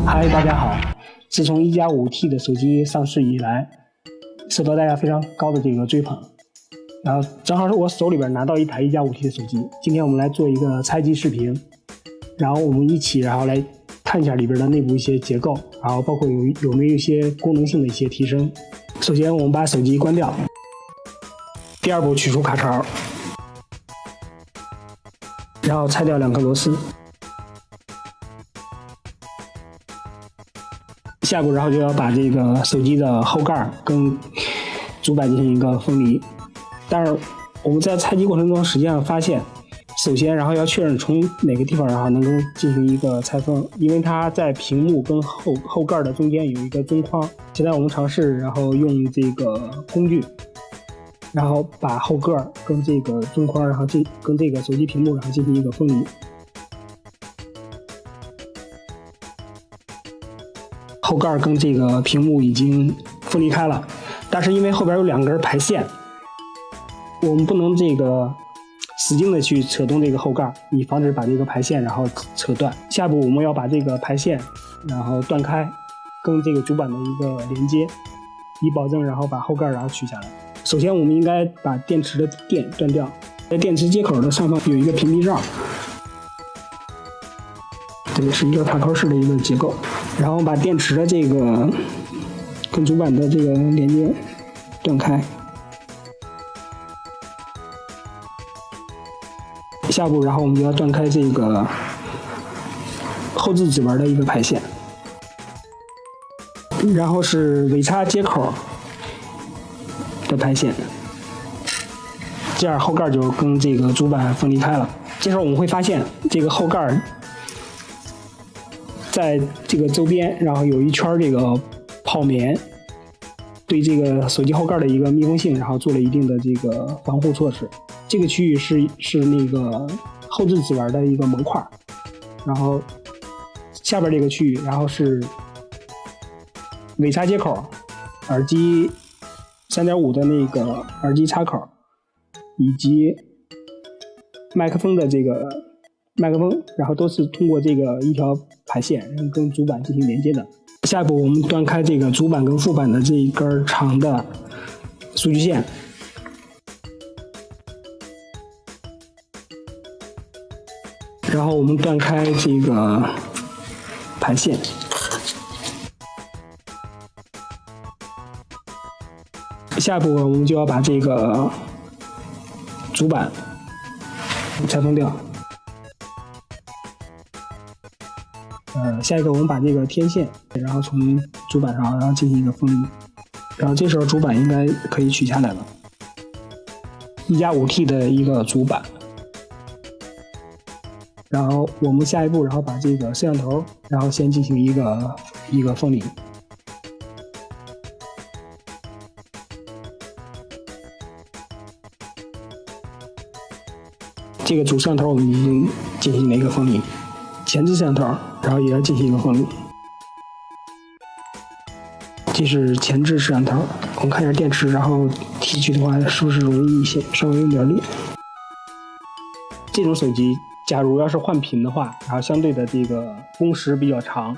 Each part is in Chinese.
嗨，大家好！自从1加5T 的手机上市以来，受到大家非常高的这个追捧。然后正好是我手里边拿到一台1加5T 的手机，今天我们来做一个拆机视频，然后我们一起来看一下里边的内部一些结构，然后包括有没有一些功能性的一些提升。首先我们把手机关掉，第二步取出卡槽，然后拆掉2颗螺丝。下步，然后就要把这个手机的后盖跟主板进行一个分离。但是我们在拆机过程中，实际上发现，首先然后要确认从哪个地方然后能够进行一个拆封，因为它在屏幕跟后盖的中间有一个中框。现在我们尝试然后用这个工具，然后把后盖跟这个中框，然后跟这个手机屏幕然后进行一个分离。后盖跟这个屏幕已经分离开了，但是因为后边有2根排线，我们不能这个使劲的去扯动这个后盖，以防止把这个排线然后扯断。下步我们要把这个排线然后断开，跟这个主板的一个连接，以保证然后把后盖然后取下来。首先我们应该把电池的电断掉，在电池接口的上方有一个屏蔽罩，这个是一个塔扣式的一个结构。然后把电池的这个跟主板的这个连接断开。下步，然后我们就要断开这个后置指纹的一个排线，然后是尾插接口的排线，这样后盖就跟这个主板分离开了。这时候我们会发现这个后盖在这个周边，然后有一圈这个泡棉，对这个手机后盖的一个密封性，然后做了一定的这个防护措施。这个区域是那个后置指纹的一个模块，然后下边这个区域，然后是尾插接口、耳机 3.5 的那个耳机插口，以及麦克风的这个麦克风，然后都是通过这个一条排线跟主板进行连接的。下一步我们断开这个主板跟副板的这一根长的数据线，然后我们断开这个排线，下一步我们就要把这个主板拆封掉。下一个我们把这个天线然后从主板上然后进行一个分离，然后这时候主板应该可以取下来了。1加5T 的一个主板，然后我们下一步然后把这个摄像头然后先进行一个分离。这个主摄像头我们已经进行了一个分离，前置摄像头然后也要进行一个分离。这是前置摄像头，我们看一下电池，然后提取的话是不是容易一些，稍微有点力。这种手机假如要是换屏的话，然后相对的这个工时比较长。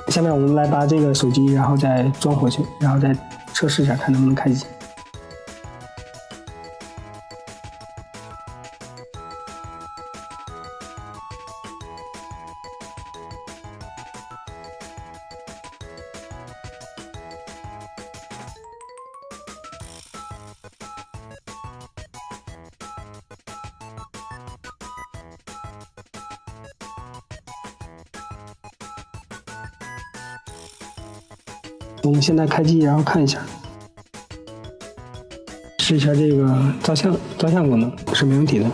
下面我们来把这个手机然后再装回去，然后再测试一下看能不能开机。我们现在开机，然后看一下，试一下这个照相功能是没问题的。